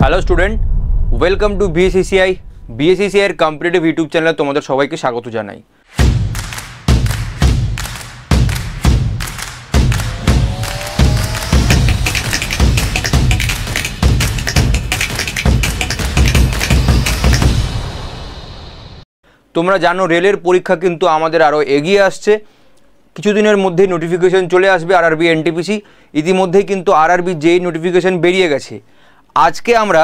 Hello student, welcome to BSCCI. BSCCI এর competitive YouTube চ্যানেলে তোমাদের সবাইকে স্বাগত জানাই। তোমরা জানো রেলের পরীক্ষা কিন্তু আমাদের আরও এগিয়ে আসছে। কিছুদিনের মধ্যেই নোটিফিকেশন চলে আসবে আরআরবি এনটিপিসি। ইতিমধ্যেই কিন্তু আরআরবি যেই নোটিফিকেশন বেরিয়ে গেছে। আজকে আমরা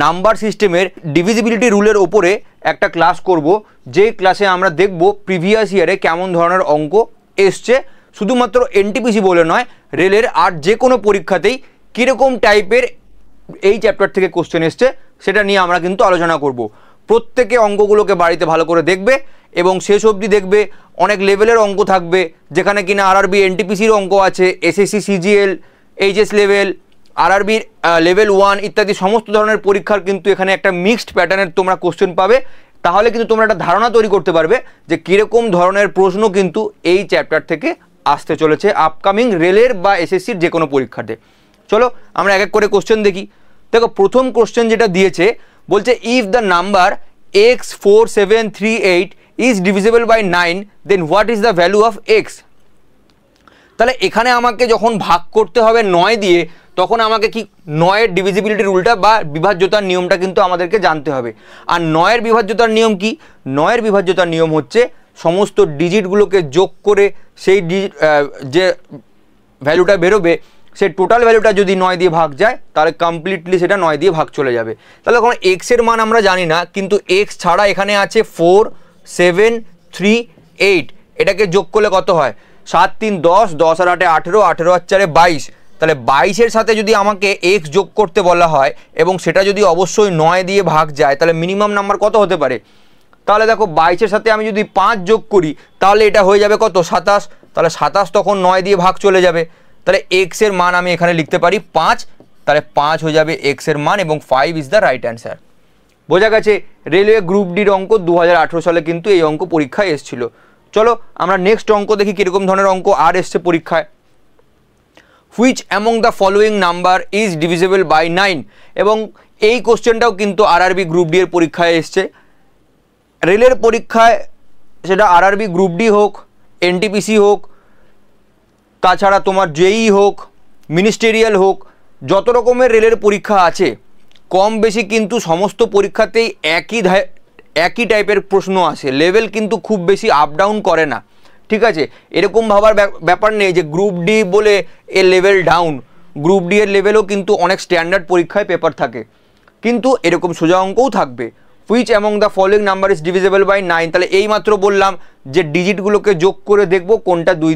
নাম্বার সিস্টেমের ডিভিজিবিলিটি রুলের ওপরে একটা ক্লাস করব, যে ক্লাসে আমরা দেখব প্রিভিয়াস ইয়ারে কেমন ধরনের অঙ্ক এসছে। শুধুমাত্র এনটিপিসি বলে নয়, রেলের আর যে কোনো পরীক্ষাতেই কীরকম টাইপের এই চ্যাপ্টার থেকে কোশ্চেন এসছে সেটা নিয়ে আমরা কিন্তু আলোচনা করব। প্রত্যেকে অঙ্কগুলোকে বাড়িতে ভালো করে দেখবে এবং শেষ অবধি দেখবে অনেক লেভেলের অঙ্ক থাকবে, যেখানে কিনা আরআরবি এনটিপিসির অঙ্ক আছে, এসএসসি সিজিএল, এইচএস লেভেল, আরআরবির লেভেল 1 ইত্যাদি সমস্ত ধরনের পরীক্ষার কিন্তু এখানে একটা মিক্সড প্যাটার্নের তোমরা কোশ্চেন পাবে। তাহলে কিন্তু তোমরা একটা ধারণা তৈরি করতে পারবে যে কীরকম ধরনের প্রশ্ন কিন্তু এই চ্যাপ্টার থেকে আসতে চলেছে আপকামিং রেলের বা এসএসসির যে কোনো পরীক্ষাতে। চলো আমরা এক এক করে কোশ্চেন দেখি। দেখো, প্রথম কোশ্চেন যেটা দিয়েছে বলছে if the number x4738 is divisible by 9 then what is the value of x. তাহলে এখানে আমাকে যখন ভাগ করতে হবে 9 দিয়ে, তখন আমাকে কি 9-এর ডিভিজিবিলিটি রুলটা বা বিভাজ্যতার নিয়মটা কিন্তু আমাদেরকে জানতে হবে। আর 9-এর বিভাজ্যতার নিয়ম কি? 9-এর বিভাজ্যতার নিয়ম হচ্ছে সমস্ত ডিজিটগুলোকে যোগ করে সেই যে ভ্যালুটা বেরোবে সে টোটাল ভ্যালুটা যদি 9 দিয়ে ভাগ যায় তাহলে কমপ্লিটলি সেটা 9 দিয়ে ভাগ চলে যাবে। তাহলে এখন এক্সের মান আমরা জানি না, কিন্তু এক্স ছাড়া এখানে আছে 4738, এটাকে যোগ করলে কত হয়? 7 3 10, 10 আর 8 18, 18 আর 4 22। তাহলে 22-এর সাথে যদি আমাকে এক্স যোগ করতে বলা হয় এবং সেটা যদি অবশ্যই 9 দিয়ে ভাগ যায়, তাহলে মিনিমাম নাম্বার কত হতে পারে? তাহলে দেখো 22-এর সাথে আমি যদি 5 যোগ করি তাহলে এটা হয়ে যাবে কত? 27। তাহলে 27 তখন 9 দিয়ে ভাগ চলে যাবে। তাহলে এক্সের মান আমি এখানে লিখতে পারি 5। তাহলে 5 হয়ে যাবে এক্সের মান এবং 5 ইজ দ্য রাইট অ্যান্সার। বোঝা গেছে? রেলওয়ে গ্রুপ ডির অঙ্ক 2018 সালে কিন্তু এই অঙ্ক পরীক্ষায় এসেছিল। চলো আমরা নেক্সট অঙ্ক দেখি কীরকম ধরনের অঙ্ক আর এসছে পরীক্ষায়। Which among the following number is divisible by 9। এবং এই কোশ্চেনটাও কিন্তু আরআরবি গ্রুপ ডি এর পরীক্ষায় এসছে। রেলের পরীক্ষায় সেটা আরআরবি গ্রুপ ডি হোক, এনটিপিসি হোক, তাছাড়া তোমার জেই হোক, মিনিস্টেরিয়াল হোক, যত রকমের রেলের পরীক্ষা আছে কম বেশি কিন্তু সমস্ত পরীক্ষাতেই একই টাইপের প্রশ্ন আসে। লেভেল কিন্তু খুব বেশি আপ ডাউন করে না। ঠিক আছে, এরকম ভাবার ব্যাপার নেই যে গ্রুপ ডি বলে এর লেভেল ডাউন। গ্রুপ ডি এর লেভেলও কিন্তু অনেক স্ট্যান্ডার্ড পরীক্ষায় পেপার থাকে, কিন্তু এরকম সোজা অঙ্কও থাকবে। Which among the following number is divisible by 9। তাহলে এইমাত্র বললাম যে ডিজিটগুলোকে যোগ করে দেখবো কোনটা 9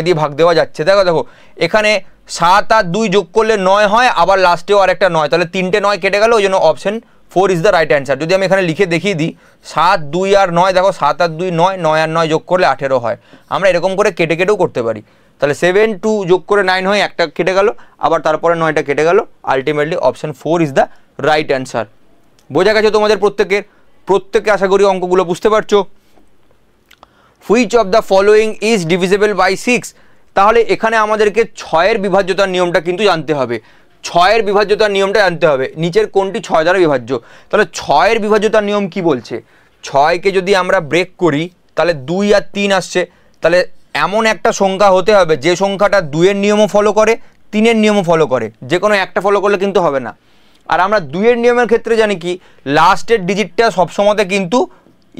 দিয়ে ভাগ দেওয়া যাচ্ছে। দেখো এখানে 7 আর 2 যোগ করলে 9 হয়, আবার লাস্টেও আরেকটা 9, তাহলে 3টে 9 কেটে গেল, ওই জন্য option 4 is the right answer. যদি আমি এখানে লিখে দেখিয়ে দিই 7 2 আর 9, দেখো 7 আর 2 9, 9 আর 9 যোগ করলে 18 হয়। আমরা এরকম করে কেটে কেটেও করতে পারি। তাহলে 7 2 যোগ করে 9 হয়, একটা কেটে গেল, আবার তারপরে 9টা কেটে গেল। Ultimately option 4 is the right answer. বোঝা গেছে তোমাদের প্রত্যেকে আশা করি অঙ্কগুলো বুঝতে পারছো। Which of the following is divisible by 6। তাহলে এখানে আমাদেরকে 6-এর বিভাজ্যতার নিয়মটা কিন্তু জানতে হবে। 6-এর বিভাজ্যতার নিয়মটা জানতে হবে, নিচের কোনটি 6 দ্বারা বিভাজ্য। তাহলে 6-এর বিভাজ্যতার নিয়ম কি বলছে? 6কে যদি আমরা ব্রেক করি তাহলে 2 আর 3 আসছে। তাহলে এমন একটা সংখ্যা হতে হবে যে সংখ্যাটা 2-এর নিয়মও ফলো করে, 3-এর নিয়মও ফলো করে। যে কোনো একটা ফলো করলে কিন্তু হবে না। আর আমরা 2-এর নিয়মের ক্ষেত্রে জানি কি, লাস্টের ডিজিটটা সবসময়তে কিন্তু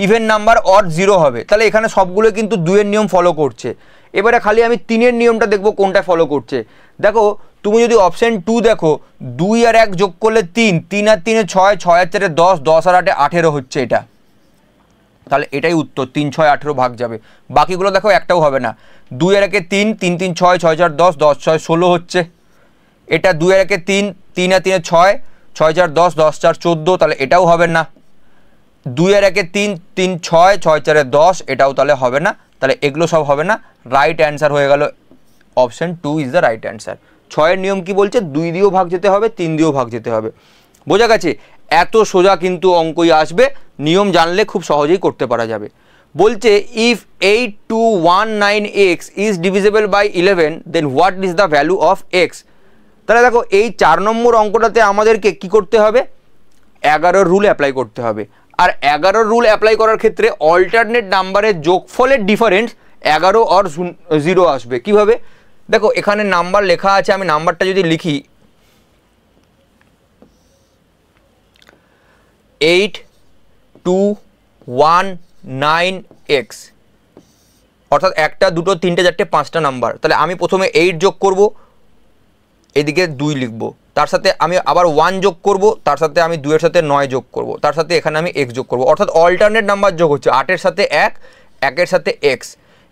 ইভেন নাম্বার অর 0 হবে। তাহলে এখানে সবগুলো কিন্তু 2-এর নিয়ম ফলো করছে। এবারে খালি আমি 3-এর নিয়মটা দেখবো কোনটা ফলো করছে। দেখো তুমি যদি অপশন 2 দেখো, 2 আর 1 যোগ করলে 3, 3 আর 3 6, 6 আর 4 10, 10 আর 8 18 হচ্ছে এটা। তাহলে এটাই উত্তর, 3 6 18 ভাগ যাবে। বাকিগুলো দেখো একটাও হবে না। 2 আর 1 3, 3 3 6, 6 4 10, 10 6 16 হচ্ছে এটা। 2 আর 1 3, 3 আর 3 6, 6 4 10, 10 4 14, তাহলে এটাও হবে না। 2 আর 1 3, 3 6, 6 4 10, এটাও তাহলে হবে না। তাহলে এগুলো সব হবে না। রাইট অ্যান্সার হয়ে গেল option 2 is the right answer. 6-এর নিয়ম কি বলছে? 2 দিয়েও ভাগ যেতে হবে, 3 দিয়েও ভাগ যেতে হবে। বোঝা গেছে? এত সোজা কিন্তু অঙ্কই আসবে, নিয়ম জানলে খুব সহজেই করতে পারা যাবে। বলছে if 8219x is divisible by 11 then what is the value of x. তাহলে দেখো এই 4 নম্বর অঙ্কটাতে আমাদেরকে কি করতে হবে, 11 রুল অ্যাপ্লাই করতে হবে। আর 11 রুল অ্যাপ্লাই করার ক্ষেত্রে অল্টারনেট নাম্বারের যোগফলের ডিফারেন্স 11 আর 0 আসবে। কিভাবে দেখো, এখানে নাম্বার লেখা আছে, আমি নাম্বারটা যদি লিখি 8219x, অর্থাৎ 1, 2, 3, 4, 5টা নাম্বার। তাহলে আমি প্রথমে 8 যোগ করব, এদিকে 2 লিখব, তার সাথে আমি আবার 1 যোগ করব, তার সাথে আমি 2 এর সাথে 9 যোগ করব, তার সাথে এখানে আমি x যোগ করব, অর্থাৎ অল্টারনেট নাম্বার যোগ হচ্ছে 8 এর সাথে 1, 1 এর সাথে x,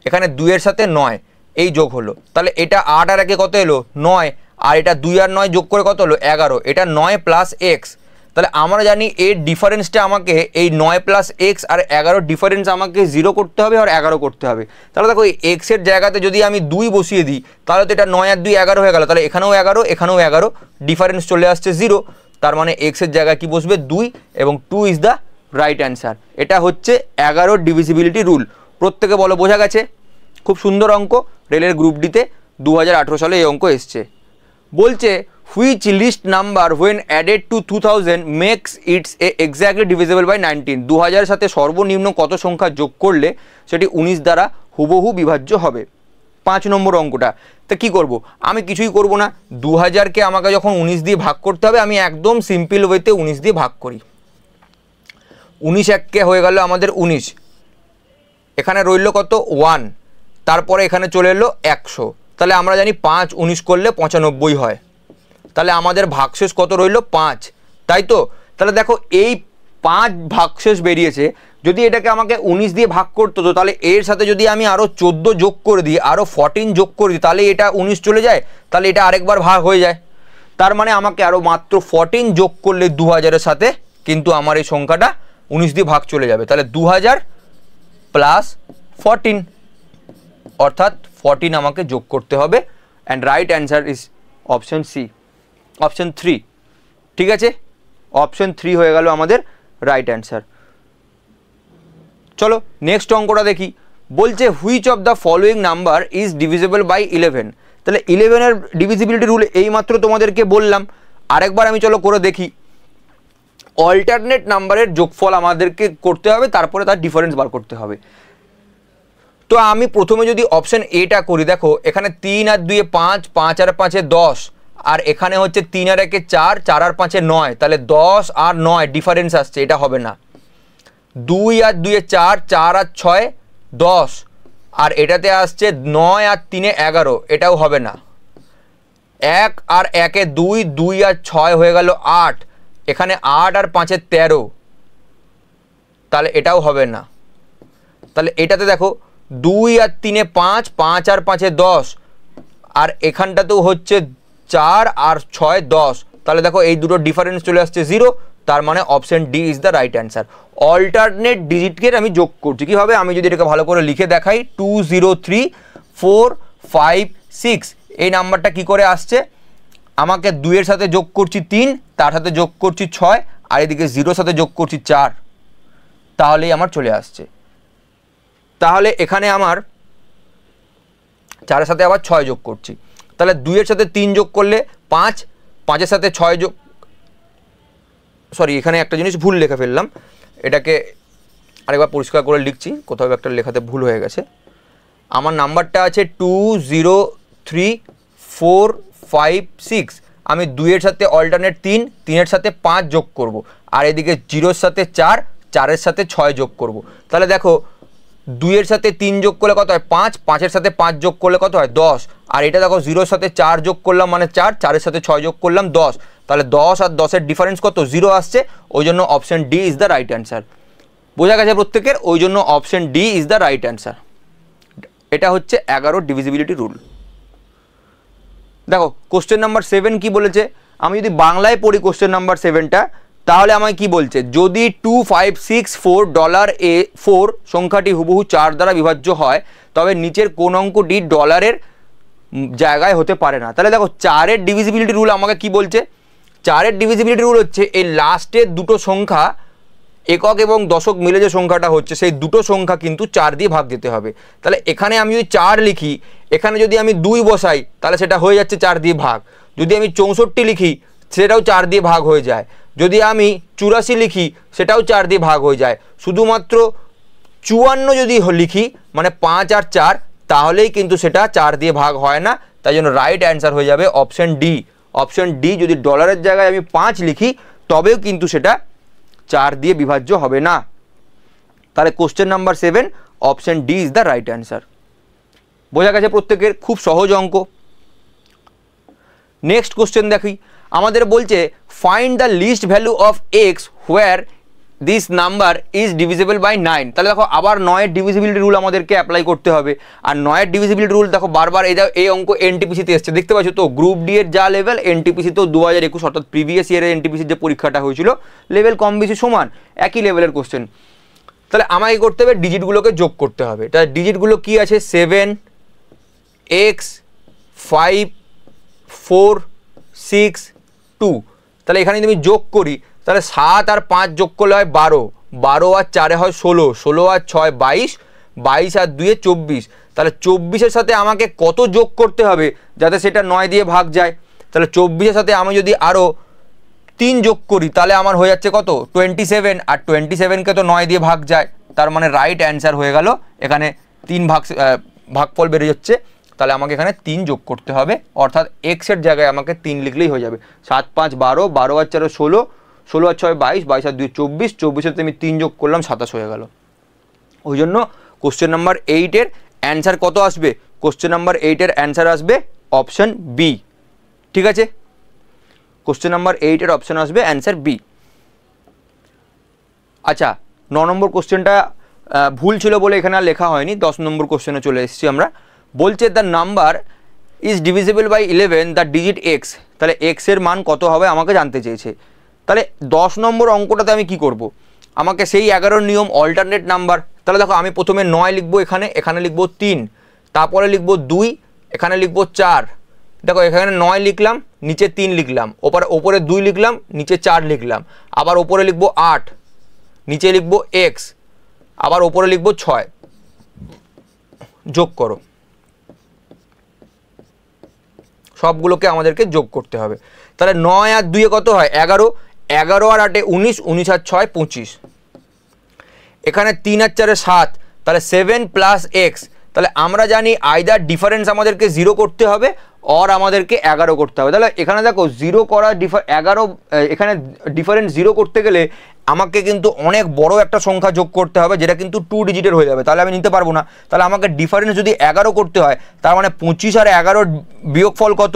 এখানে 2 এর সাথে 9, এই যোগ হলো। তাহলে এটা 8 আর 1 কত এলো 9, আর এটা 2 আর 9 যোগ করে কত হলো 11, এটা 9 প্লাস x। তাহলে আমরা জানি এর ডিফারেন্সটা আমাকে এই 9 প্লাস x আর 11 ডিফারেন্স আমাকে 0 করতে হবে আর 11 করতে হবে। তাহলে দেখো এই x এর জায়গাতে যদি আমি 2 বসিয়ে দিই তাহলে তো এটা 9 আর 2 11 হয়ে গেল, তাহলে এখানেও 11 এখানেও 11, ডিফারেন্স চলে আসছে 0। তার মানে x এর জায়গায় কি বসবে 2, এবং 2 ইজ দ্য রাইট অ্যান্সার। এটা হচ্ছে 11 ডিভিজিবিলিটি রুল। প্রত্যেকে বলো বোঝা গেছে? খুব সুন্দর অঙ্ক, রেলের গ্রুপ ডিতে 2018 সালে এই অঙ্ক এসছে। বলছে which list number when added to 2000 makes it exactly divisible by 19? 2000 সাথে সর্বনিম্ন কত সংখ্যা যোগ করলে সেটি 19 দ্বারা হুবহু বিভাজ্য হবে। 5 নম্বর অঙ্কটা। তা কি করব, আমি কিছুই করব না, 2000কে আমাকে যখন 19 দিয়ে ভাগ করতে হবে আমি একদম সিম্পল ওয়েতে 19 দিয়ে ভাগ করি। 19 এককে হয়ে গেল আমাদের 19, এখানে রইল কত 1, তারপরে এখানে চলে এলো 100। তাহলে আমরা জানি 5 19 করলে 95 হয়, তাহলে আমাদের ভাগশেষ কত রইল 5, তাই তো? তাহলে দেখো এই 5 ভাগশেষ বেরিয়েছে। যদি এটাকে আমাকে 19 দিয়ে ভাগ করতে হতো তাহলে এর সাথে যদি আমি আরও 14 যোগ করে দিই, আরও 14 যোগ করে দিই, তাহলে এটা 19 চলে যায়, তাহলে এটা আরেকবার ভাগ হয়ে যায়। তার মানে আমাকে আরও মাত্র 14 যোগ করলে 2000-এর সাথে কিন্তু আমার এই সংখ্যাটা 19 দিয়ে ভাগ চলে যাবে। তাহলে 2000 প্লাস 14, অর্থাৎ 14 আমাকে যোগ করতে হবে। And right answer is option C, option 3। ঠিক আছে, অপশন 3 হয়ে গেল আমাদের রাইট অ্যান্সার। চলো নেক্সট অঙ্কটা দেখি। বলছে which of the following number is divisible by 11? তাহলে 11-এর ডিভিজিবিলিটি রুল এইমাত্র তোমাদেরকে বললাম, আরেকবার আমি চলো করে দেখি। অল্টারনেট নাম্বারের যোগফল আমাদেরকে করতে হবে, তারপরে তার ডিফারেন্স বার করতে হবে। তো আমি প্রথমে যদি অপশন এটা করি, দেখো এখানে 3 আর 2 5, 5 আর 5 10, আর এখানে হচ্ছে 3 আর 1 4, 4 আর 5 9, তাহলে 10 আর 9 ডিফারেন্স আসছে, এটা হবে না। 2 আর 2 4, 4 আর 6 10, আর এটাতে আসছে 9 আর 3 11, এটাও হবে না। 1 আর 1 2, 2 আর 6 হয়ে গেল 8, এখানে 8 আর 5 13, তাহলে এটাও হবে না। তাহলে এটাতে দেখো 2 আর 3 5, 5 আর 5 10, আর এখানটাতেও হচ্ছে 4 আর 6 10, তাহলে দেখো এই দুটো ডিফারেন্স চলে আসছে 0। তার মানে option D is the right answer. Alternate ডিজিটকে আমি যোগ করছি কীভাবে, আমি যদি এটাকে ভালো করে লিখে দেখাই, 203456, এই নাম্বারটা কি করে আসছে, আমাকে 2 এর সাথে যোগ করছি 3, তার সাথে যোগ করছি 6, আর এদিকে 0 সাথে যোগ করছি 4, তাহলেই আমার চলে আসছে। তাহলে এখানে আমার 4-এর সাথে আবার 6 যোগ করছি, তাহলে 2 এর সাথে 3 যোগ করলে 5, 5-এর সাথে 6 যোগ, সরি এখানে একটা জিনিস ভুল লিখে ফেললাম, এটাকে আরেকবার পরিষ্কার করে লিখছি, কোথাও একটা লেখাতে ভুল হয়ে গেছে। আমার নাম্বারটা আছে 203456, আমি 2 এর সাথে অল্টারনেট 3, 3 এর সাথে 5 যোগ করব, আর এদিকে 0-এর সাথে 4, 4-এর সাথে 6 যোগ করব। তাহলে দেখো 2 এর সাথে 3 যোগ করলে কত হয় 5, 5-এর সাথে 5 যোগ করলে কত হয় 10, আর এটা দেখো 0-এর সাথে 4 যোগ করলাম মানে 4, 4-এর সাথে 6 যোগ করলাম 10, তাহলে 10 আর 10-এর ডিফারেন্স কত 0 আসছে, ওই জন্য option D is the right answer. বোঝা গেছে প্রত্যেকের? ওই জন্য option D is the right answer. এটা হচ্ছে 11 ডিভিজিবিলিটি রুল। দেখো কোশ্চেন নাম্বার 7 কি বলেছে, আমি যদি বাংলায় পড়ি কোশ্চেন নাম্বার 7টা, তাহলে আমায় কি বলছে, যদি $2564 সংখ্যাটি হুবহু 4 দ্বারা বিভাজ্য হয় তবে নিচের কোন অঙ্কটি ডলারের জায়গায় হতে পারে না। তাহলে দেখো 4-এর ডিভিজিবিলিটি রুল আমাকে কি বলছে, 4-এর ডিভিজিবিলিটি রুল হচ্ছে এই লাস্টের দুটো সংখ্যা একক এবং দশক মিলে যে সংখ্যাটা হচ্ছে সেই দুটো সংখ্যা কিন্তু 4 দিয়ে ভাগ দিতে হবে। তাহলে এখানে আমি যদি 4 লিখি, এখানে যদি আমি 2 বসাই তাহলে সেটা হয়ে যাচ্ছে 4 দিয়ে ভাগ। যদি আমি 64 লিখি সেটাও 4 দিয়ে ভাগ হয়ে যায়, যদি আমি 84 লিখি সেটাও 4 দিয়ে ভাগ হয়ে যায়, শুধুমাত্র 54 যদি লিখি মানে 5 আর 4 তাহলেই কিন্তু সেটা 4 দিয়ে ভাগ হয় না। তাই জন্য রাইট অ্যান্সার হয়ে যাবে অপশন ডি। অপশন ডি, যদি ডলারের জায়গায় আমি 5 লিখি তবেও কিন্তু সেটা 4 দিয়ে বিভাজ্য হবে না। তাহলে question number 7 option D is the right answer. বোঝা গেছে প্রত্যেকের? খুব সহজ অঙ্ক। নেক্সট কোশ্চেন দেখি, আমাদের বলছে find the least value of x where this number is divisible by 9। তাহলে দেখো আবার 9-এর ডিভিজিবিলিটি রুল আমাদেরকে অ্যাপ্লাই করতে হবে। আর 9-এর ডিভিজিবিলিটি রুল দেখো বারবার এই অঙ্ক এনটিপিসিতে এসছে, দেখতে পাচ্ছ তো, গ্রুপ ডি এর যা লেভেল এনটিপিসিতেও 2021 অর্থাৎ প্রিভিয়াস ইয়ারের এনটিপিসির যে পরীক্ষাটা হয়েছিল লেভেল কম বেশি সমান, একই লেভেলের কোশ্চেন। তাহলে আমাকে করতে হবে ডিজিটগুলোকে যোগ করতে হবে। তাহলে ডিজিটগুলো কি আছে? 7, x, 5, 4, 6, 2। তাহলে এখানে যদি আমি যোগ করি তাহলে 7 আর 5 যোগ করলে হয় 12, 12 আর 4 হয় 16, 16 আর 6 22, 22 আর 2 24। তাহলে 24-এর সাথে আমাকে কত যোগ করতে হবে যাতে সেটা 9 দিয়ে ভাগ যায়? তাহলে 24-এর সাথে আমি যদি আরও 3 যোগ করি তাহলে আমার হয়ে যাচ্ছে কত? 27। আর 27কে তো 9 দিয়ে ভাগ যায়, তার মানে রাইট অ্যান্সার হয়ে গেল এখানে 3 ভাগফল বেড়ে যাচ্ছে। তাহলে আমাকে এখানে 3 যোগ করতে হবে, অর্থাৎ এক্সের জায়গায় আমাকে 3 লিখলেই হয়ে যাবে। 7 5 12, 12 আর 4 16, 16 আর 6 22, 22 আর 2 24, 24-এর সাথে আমি 3 যোগ করলাম 27 হয়ে গেল। ওই জন্য কোশ্চেন নাম্বার 8-এর অ্যান্সার কত আসবে? কোশ্চেন নাম্বার 8-এর অ্যান্সার আসবে অপশন বি। ঠিক আছে, কোশ্চেন নাম্বার 8-এর অপশন আসবে অ্যান্সার বি। আচ্ছা, 9 নম্বর কোশ্চেনটা ভুল ছিল বলে এখানে আর লেখা হয়নি, 10 নম্বর কোশ্চেনে চলে এসেছি আমরা। বলছে the number is divisible by 11 the digit x. তাহলে এক্স এর মান কত হবে আমাকে জানতে চেয়েছে। তাহলে 10 নম্বর অঙ্কটাতে আমি কি করব? আমাকে সেই 11-র নিয়ম, অল্টারনেট নাম্বার। তাহলে দেখো আমি প্রথমে 9 লিখবো, এখানে লিখবো 3, তারপরে লিখবো 2, এখানে লিখবো 4। দেখো এখানে 9 লিখলাম, নিচে 3 লিখলাম, ওপরে 2 লিখলাম, নিচে 4 লিখলাম, আবার ওপরে লিখবো 8, নিচে লিখবো এক্স, আবার ওপরে লিখবো 6। যোগ করো, সবগুলোকে আমাদেরকে যোগ করতে হবে। তাহলে 9 আর 2 কত হয়? 11, 11 আর 8 19, 19 আর 6 25। এখানে 3 আর 4 7, তাহলে 7 প্লাস এক্স। তাহলে আমরা জানি আইদার ডিফারেন্স আমাদেরকে 0 করতে হবে और আমাদেরকে 11 করতে হবে। তাহলে এখানে দেখো 0 করা 11, এখানে ডিফারেন্স 0 করতে গেলে আমাকে কিন্তু অনেক বড় একটা সংখ্যা যোগ করতে হবে, যেটা কিন্তু 2 ডিজিটের হয়ে যাবে, তাহলে আমি নিতে পারবো না। তাহলে আমাকে ডিফারেন্স যদি 11 করতে হয়, তার মানে 25 আর 11 বিয়োগফল কত?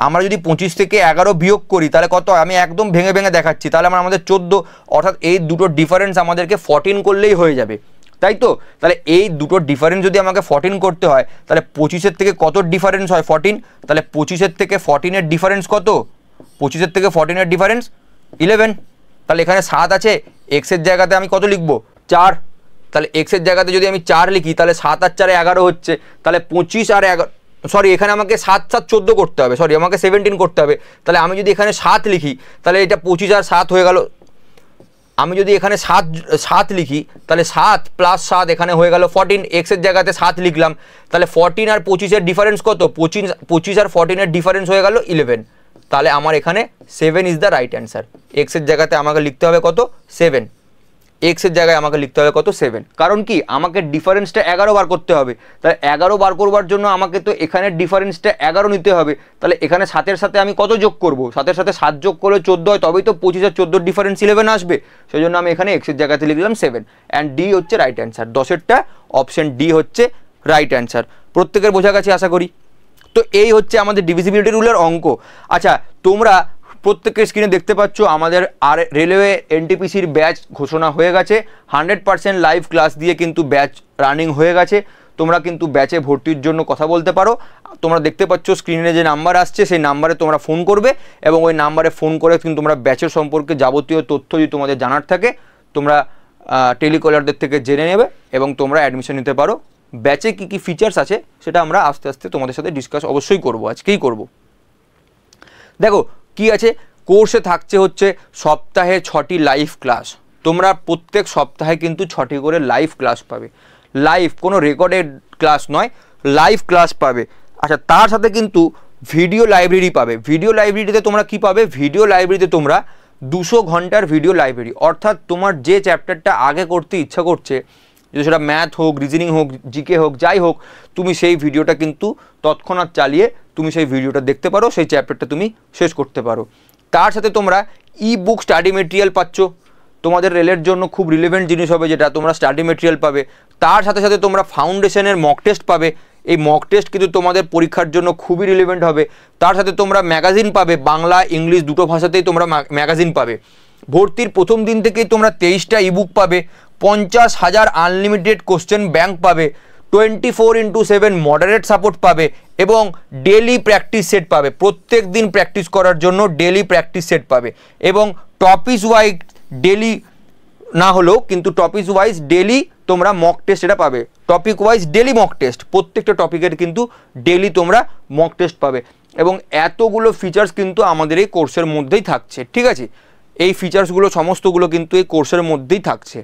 আমরা যদি 25 থেকে 11 বিয়োগ করি তাহলে কত? আমি একদম ভেঙে ভেঙে দেখাচ্ছি, তাহলে আমাদের 14, অর্থাৎ এই দুটো ডিফারেন্স আমাদেরকে 14 করলেই হয়ে যাবে, তাই তো? তাহলে এই দুটো ডিফারেন্স যদি আমাকে 14 করতে হয়, তাহলে 25-এর থেকে কত ডিফারেন্স হয়? 14। তাহলে 25-এর থেকে 14-এর ডিফারেন্স কত? 25-এর থেকে 14-এর ডিফারেন্স 11। তাহলে এখানে 7 আছে, এক্সের জায়গাতে আমি কত লিখব? 4। তাহলে এক্সের জায়গাতে যদি আমি 4 লিখি তাহলে 7 আর 4 11 হচ্ছে, তাহলে 25 আর 11, সরি এখানে আমাকে 7 7 14 করতে হবে, সরি আমাকে 17 করতে হবে। তাহলে আমি যদি এখানে 7 লিখি তাহলে এটা 25 আর 7 হয়ে গেল। আমি যদি এখানে 7 লিখি তাহলে 7 প্লাস 7 এখানে হয়ে গেল 14। এক্সের জায়গাতে 7 লিখলাম, তাহলে 14 আর 25-এর ডিফারেন্স কত? 25 আর 14-এর ডিফারেন্স হয়ে গেল 11। তাহলে আমার এখানে 7 ইজ দ্য রাইট অ্যান্সার। এক্সের জায়গাতে আমাকে লিখতে হবে কত? 7। এক্সের জায়গায় আমাকে লিখতে হবে কত? 7। কারণ কি? আমাকে ডিফারেন্সটা 11 বার করতে হবে, তাহলে 11 বার করবার জন্য আমাকে তো এখানে ডিফারেন্সটা 11 নিতে হবে। তাহলে এখানে 7-এর সাথে আমি কত যোগ করব? 7-এর সাথে 7 যোগ করলে 14 হয়, তবেই তো 25 আর 14 ডিফারেন্স 11 আসবে। সেই জন্য আমি এখানে এক্সের জায়গাতে লিখলাম 7, অ্যান্ড ডি হচ্ছে রাইট অ্যান্সার। 10-এরটা অপশন ডি হচ্ছে রাইট অ্যান্সার। প্রত্যেকের বোঝা গেছে আশা করি। তো এই হচ্ছে আমাদের ডিভিজিবিলিটি রুলের অঙ্ক। আচ্ছা, তোমরা প্রত্যেকের স্ক্রিনে দেখতে পাচ্ছ আমাদের আর রেলওয়ে এনটিপিসির ব্যাচ ঘোষণা হয়ে গেছে। 100% লাইভ ক্লাস দিয়ে কিন্তু ব্যাচ রানিং হয়ে গেছে। তোমরা কিন্তু ব্যাচে ভর্তির জন্য কথা বলতে পারো। তোমরা দেখতে পাচ্ছ স্ক্রিনে যে নাম্বার আসছে সেই নাম্বারে তোমরা ফোন করবে, এবং ওই নাম্বারে ফোন করে কিন্তু তোমরা ব্যাচের সম্পর্কে যাবতীয় তথ্য যদি তোমাদের জানার থাকে তোমরা টেলিকলারদের থেকে জেনে নেবে এবং তোমরা অ্যাডমিশন নিতে পারো। ব্যাচে কী কী ফিচার্স আছে সেটা আমরা আস্তে আস্তে তোমাদের সাথে ডিসকাস অবশ্যই করব, আজকেই করব। দেখো কি আছে, কোর্সে থাকছে হচ্ছে সপ্তাহে 6টি লাইভ ক্লাস। তোমরা প্রত্যেক সপ্তাহে কিন্তু 6টি করে লাইভ ক্লাস পাবে। লাইভ, কোনো রেকর্ডেড ক্লাস নয়, লাইভ ক্লাস পাবে। আচ্ছা, তার সাথে কিন্তু ভিডিও লাইব্রেরি পাবে। ভিডিও লাইব্রেরিতে তোমরা কি পাবে? ভিডিও লাইব্রেরিতে তোমরা 200 ঘন্টার ভিডিও লাইব্রেরি, অর্থাৎ তোমার যে চ্যাপ্টারটা আগে করতে ইচ্ছা করছে, যদি সেটা ম্যাথ হোক, রিজনিং হোক, জিকে হোক, যাই হোক, তুমি সেই ভিডিওটা কিন্তু তৎক্ষণাৎ চালিয়ে তুমি সেই ভিডিওটা দেখতে পারো, সেই চ্যাপ্টারটা তুমি শেষ করতে পারো। তার সাথে তোমরা ই বুক স্টাডি মেটেরিয়াল পাচ্ছ, তোমাদের রেলের জন্য খুব রিলেভেন্ট জিনিস হবে, যেটা তোমরা স্টাডি মেটেরিয়াল পাবে। তার সাথে সাথে তোমরা ফাউন্ডেশনের মক টেস্ট পাবে, এই মক টেস্ট কিন্তু তোমাদের পরীক্ষার জন্য খুবই রিলেভেন্ট হবে। তার সাথে তোমরা ম্যাগাজিন পাবে, বাংলা ইংলিশ দুটো ভাষাতেই তোমরা ম্যাগাজিন পাবে। ভর্তির প্রথম দিন থেকেই তোমরা 23টা ইবুক পাবে, 50,000 আনলিমিটেড কোশ্চেন ব্যাংক পাবে, 24/7 মডারেট সাপোর্ট পাবে এবং ডেলি প্র্যাকটিস সেট পাবে। প্রত্যেক দিন প্র্যাকটিস করার জন্য ডেলি প্র্যাকটিস সেট পাবে এবং টপিক ওয়াইজ ডেলি না হলেও কিন্তু টপিক ওয়াইজ ডেলি তোমরা মক টেস্ট এটা পাবে। Topic wise daily mock test, প্রত্যেকটা টপিকের কিন্তু ডেলি তোমরা মক টেস্ট পাবে এবং এতগুলো ফিচার্স কিন্তু আমাদের এই কোর্সের মধ্যেই থাকছে। ঠিক আছে, এই ফিচার্সগুলো সমস্তগুলো কিন্তু এই কোর্সের মধ্যেই থাকছে।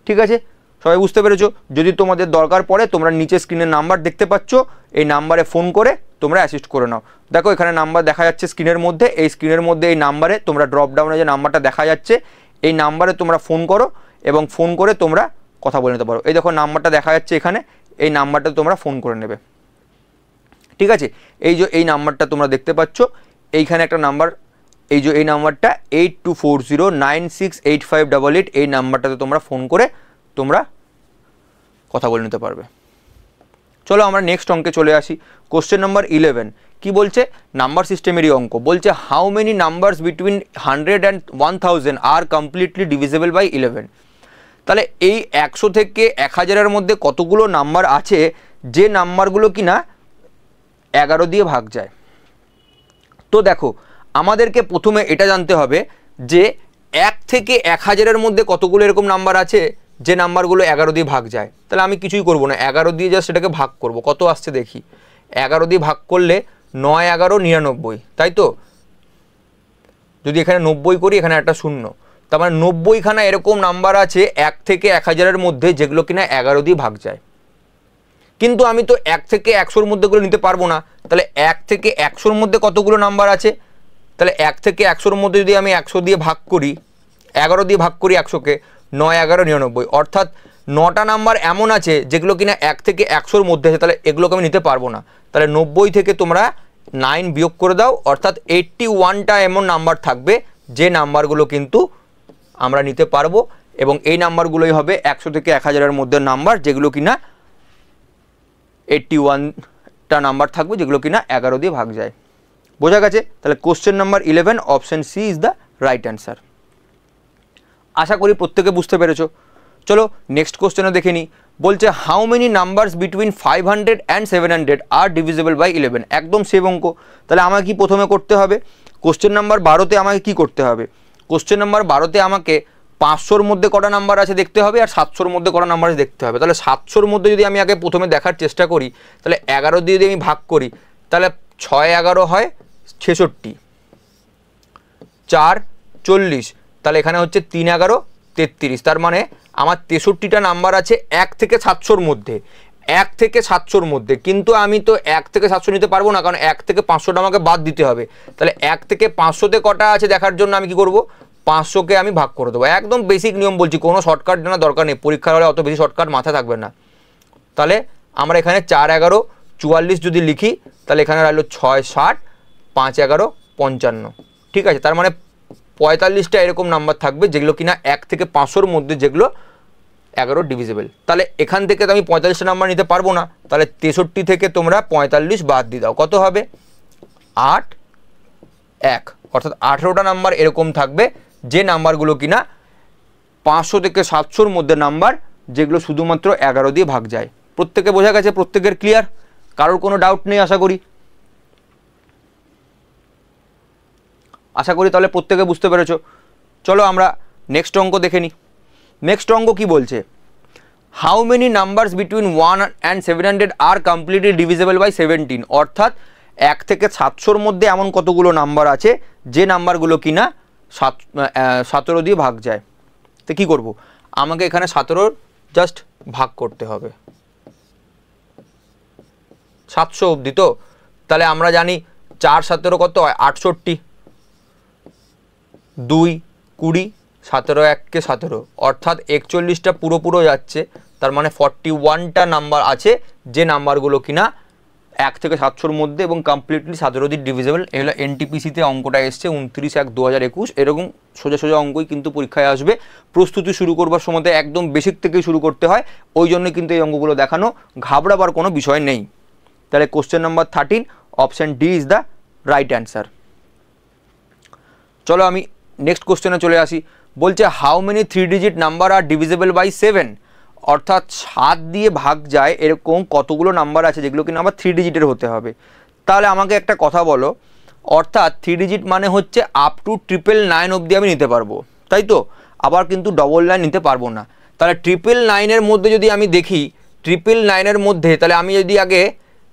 ঠিক আছে, সবাই বুঝতে পেরেছো? যদি তোমাদের দরকার পড়ে তোমরা নিচে স্ক্রিনের নাম্বার দেখতে পাচ্ছ, এই নাম্বারে ফোন করে তোমরা অ্যাসিস্ট করে নাও। দেখো এখানে নাম্বার দেখা যাচ্ছে স্ক্রিনের মধ্যে, এই স্ক্রিনের মধ্যে এই নাম্বারে তোমরা ড্রপ ডাউনে যে নাম্বারটা দেখা যাচ্ছে এই নাম্বারে তোমরা ফোন করো এবং ফোন করে তোমরা কথা বলে নিতে পারো। এই দেখো নাম্বারটা দেখা যাচ্ছে এখানে, এই নাম্বারটা তোমরা ফোন করে নেবে। ঠিক আছে, এই যে এই নাম্বারটা তোমরা দেখতে পাচ্ছ, এইখানে একটা নাম্বার, এই যে এই নাম্বারটা 8240968588, এই নাম্বারটাতে তোমরা ফোন করে তোমরা কথা বলে নিতে পারবে। চলো আমরা নেক্সট অঙ্কে চলে আসি। কোশ্চেন নাম্বার 11 কি বলছে? নাম্বার সিস্টেমেরই অঙ্ক। বলছে how many numbers between 100 and 1000 are completely divisible by 11। তাহলে এই 100 থেকে 1000-এর মধ্যে কতগুলো নাম্বার আছে যে নাম্বারগুলো কিনা 11 দিয়ে ভাগ যায়? তো দেখো আমাদেরকে প্রথমে এটা জানতে হবে যে 1 থেকে 1000-এর মধ্যে কতগুলো এরকম নাম্বার আছে যে নাম্বারগুলো 11 দিয়ে ভাগ যায়। তাহলে আমি কিছুই করব না, 11 দিয়ে জাস্ট সেটাকে ভাগ করব। কত আসছে দেখি, 11 দিয়ে ভাগ করলে 9 11 99, তাই তো? যদি এখানে 90 করি, এখানে একটা শূন্য, তার মানে 90খানা এরকম নাম্বার আছে 1 থেকে 1000-এর মধ্যে যেগুলো কিনা 11 দিয়ে ভাগ যায়। কিন্তু আমি তো 1 থেকে 100-র মধ্যেগুলো নিতে পারবো না। তাহলে 1 থেকে 100-র মধ্যে কতগুলো নাম্বার আছে? তাহলে 1 থেকে 100-র মধ্যে যদি আমি 100 দিয়ে ভাগ করি, 11 দিয়ে ভাগ করি 100-কে, 9 11 99, অর্থাৎ 9টা নাম্বার এমন আছে যেগুলো কিনা 1 থেকে 100-র মধ্যে আছে। তাহলে এগুলোকে আমি নিতে পারবো না। তাহলে 90 থেকে তোমরা 9 বিয়োগ করে দাও, অর্থাৎ 81টা এমন নাম্বার থাকবে যে নাম্বারগুলো কিন্তু আমরা নিতে পারবো এবং এই নাম্বারগুলোই হবে 100 থেকে 1000-এর মধ্যে নাম্বার, যেগুলো কিনা 81টা নাম্বার থাকবে যেগুলো কিনা 11 দিয়ে ভাগ যায়। বোঝা গেছে? তাহলে question number 11 option C is the right answer. আশা করি প্রত্যেকে বুঝতে পেরেছো। চলো নেক্সট কোশ্চেনে দেখে নিই। বলছে how many numbers between 500 and 700 are divisible by 11। একদম সেম অঙ্ক। তাহলে আমাকে কি প্রথমে করতে হবে? কোশ্চেন নাম্বার 12-তে আমাকে কি করতে হবে? কোশ্চেন নাম্বার 12-তে আমাকে 500-র মধ্যে কটা নাম্বার আছে দেখতে হবে আর 700-র মধ্যে কটা নাম্বার আছে দেখতে হবে। তাহলে 700-র মধ্যে যদি আমি আগে প্রথমে দেখার চেষ্টা করি, তাহলে 11 দিয়ে যদি আমি ভাগ করি, তাহলে 6 11 হয় 66, 4 40, তাহলে এখানে হচ্ছে 3 11 33। তার মানে আমার 63টা নাম্বার আছে 1 থেকে 700-র মধ্যে, 1 থেকে 700-র মধ্যে। কিন্তু আমি তো 1 থেকে 700 নিতে পারবো না, কারণ 1 থেকে 500টা আমাকে বাদ দিতে হবে। তাহলে 1 থেকে 500-তে কটা আছে দেখার জন্য আমি কি করব? 500-কে আমি ভাগ করে দেবো। একদম বেসিক নিয়ম বলছি, কোনো শর্টকাট জানা দরকার নেই, পরীক্ষার হলে অত বেশি শর্টকাট মাথায় থাকবে না। তাহলে আমরা এখানে 4 11 44 যদি লিখি, তাহলে এখানে রইলো 6 60, 5 11 55। ঠিক আছে, তার মানে 45টা এরকম নাম্বার থাকবে যেগুলো কিনা 1 থেকে 500-র মধ্যে, যেগুলো 11 ডিভিজিবল। তাহলে এখান থেকে তো আমি 45টা নাম্বার নিতে পারবো না। তাহলে 63 থেকে তোমরা 45 বাদ দিয়ে দাও, কত হবে? 8 1, অর্থাৎ 18টা নাম্বার এরকম থাকবে যে নাম্বারগুলো কিনা 500 থেকে 700-র মধ্যে নাম্বার, যেগুলো শুধুমাত্র 11 দিয়ে ভাগ যায়। প্রত্যেকে বোঝা গেছে? প্রত্যেকের ক্লিয়ার? কারোর কোনো ডাউট নেই আশা করি? আশা করি তাহলে প্রত্যেকে বুঝতে পেরেছো। চলো আমরা নেক্সট অঙ্ক দেখে নিই। নেক্সট অঙ্ক কি বলছে? How many numbers between 1 and 700 are completely divisible by 17। অর্থাৎ 1 থেকে 700-র মধ্যে এমন কতগুলো নাম্বার আছে যে নাম্বারগুলো কিনা 17 দিয়ে ভাগ যায়। তো কী করব? আমাকে এখানে 17 জাস্ট ভাগ করতে হবে 700 অবধি। তো তাহলে আমরা জানি 4 17 কত হয় 68, 2 20, 17 1 17, অর্থাৎ 41টা পুরো যাচ্ছে। তার মানে 41টা নাম্বার আছে যে নাম্বারগুলো কিনা 1 থেকে 700-র মধ্যে এবং কমপ্লিটলি 17 দিয়ে ডিভিজেবল। এগুলো এনটিপিসিতে অঙ্কটা এসছে 29/1/2021, এরকম সোজা অঙ্কই কিন্তু পরীক্ষায় আসবে। প্রস্তুতি শুরু করবার সময় একদম বেসিক থেকে শুরু করতে হয়, ওই জন্য কিন্তু এই অঙ্কগুলো দেখানো, ঘাবড়াবার কোনো বিষয় নেই। তাহলে question number 13 option D is the right answer. চলো আমি নেক্সট কোশ্চেনে চলে আসি। বলছে how many 3 digit number are divisible by 7, অর্থাৎ 7 দিয়ে ভাগ যায় এরকম কতগুলো নাম্বার আছে যেগুলো কিনা আবার 3 ডিজিটের হতে হবে। তাহলে আমাকে একটা কথা বলো, অর্থাৎ 3 ডিজিট মানে হচ্ছে আপ টু 999 অবধি আমি নিতে পারবো, তাই তো? আবার কিন্তু 999 নিতে পারবো না। তাহলে 999-এর মধ্যে যদি আমি দেখি 999-এর মধ্যে, তাহলে আমি যদি আগে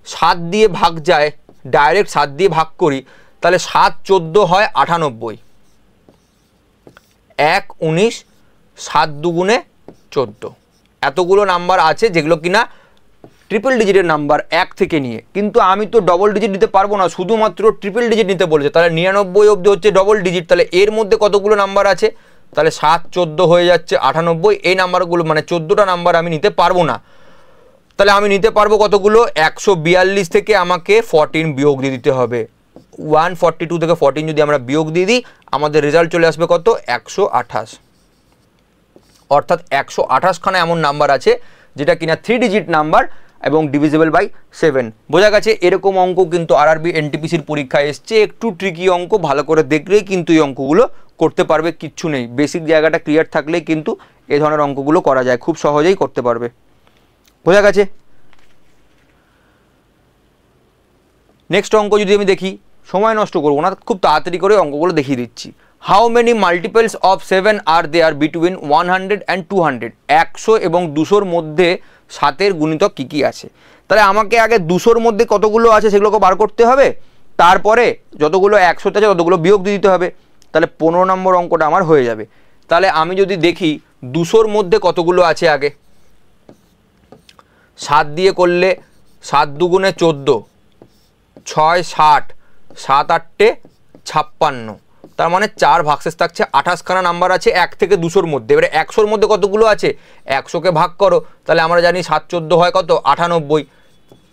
7 দিয়ে ভাগ যায়, ডাইরেক্ট 7 দিয়ে ভাগ করি, তাহলে 7 14 হয় 98, 1 19, 7 2 14, এতগুলো নাম্বার আছে যেগুলো কিনা ট্রিপল ডিজিটের নাম্বার 1 থেকে নিয়ে। কিন্তু আমি তো ডবল ডিজিট নিতে পারবো না, শুধুমাত্র ট্রিপল ডিজিট নিতে বলেছে। তাহলে 99 অবধি হচ্ছে ডবল ডিজিট, তাহলে এর মধ্যে কতগুলো নাম্বার আছে? তাহলে 7 14 হয়ে যাচ্ছে 98, এই নাম্বারগুলো মানে 14টা নাম্বার আমি নিতে পারবো না। তাহলে আমি নিতে পারবো কতগুলো? 142 থেকে আমাকে 14 বিয়োগ দিয়ে দিতে হবে। 142 থেকে 14 যদি আমরা বিয়োগ দিয়ে দিই, আমাদের রেজাল্ট চলে আসবে কত? 128। অর্থাৎ 128খানা এমন নাম্বার আছে যেটা কিনা 3 ডিজিট নাম্বার এবং ডিভিজিবল বাই 7। বোঝা গেছে? এরকম অঙ্ক কিন্তু আরআরবি এনটিপিসির পরীক্ষায় এসছে, একটু ট্রিকি অঙ্ক, ভালো করে দেখলেই কিন্তু এই অঙ্কগুলো করতে পারবে, কিচ্ছু নেই। বেসিক জায়গাটা ক্লিয়ার থাকলেই কিন্তু এই ধরনের অঙ্কগুলো করা যায়, খুব সহজেই করতে পারবে। বোঝা গেছে? নেক্সট অঙ্ক যদি আমি দেখি, সময় নষ্ট করবো না, খুব তাড়াতাড়ি করে অঙ্কগুলো দেখিয়ে দিচ্ছি। How many multiples of 7 are there between 100 and 200, 100 এবং 200-র মধ্যে 7-এর গুণিতক কী কী আছে? তাহলে আমাকে আগে 200-র মধ্যে কতগুলো আছে সেগুলোকে বার করতে হবে, তারপরে যতগুলো 100-তে আছে ততগুলো বিয়োগ দিয়ে দিতে হবে। তাহলে 15 নম্বর অঙ্কটা আমার হয়ে যাবে। তাহলে আমি যদি দেখি 200-র মধ্যে কতগুলো আছে, আগে 7 দিয়ে করলে 7 2 14, 6 60, 7 8 56, তার মানে 4 ভাগশেষ থাকছে 28খানা নাম্বার আছে 1 থেকে 200-র মধ্যে। এবারে 100-র মধ্যে কতগুলো আছে? 100কে ভাগ করো, তাহলে আমরা জানি 7 14 হয় কত? 98।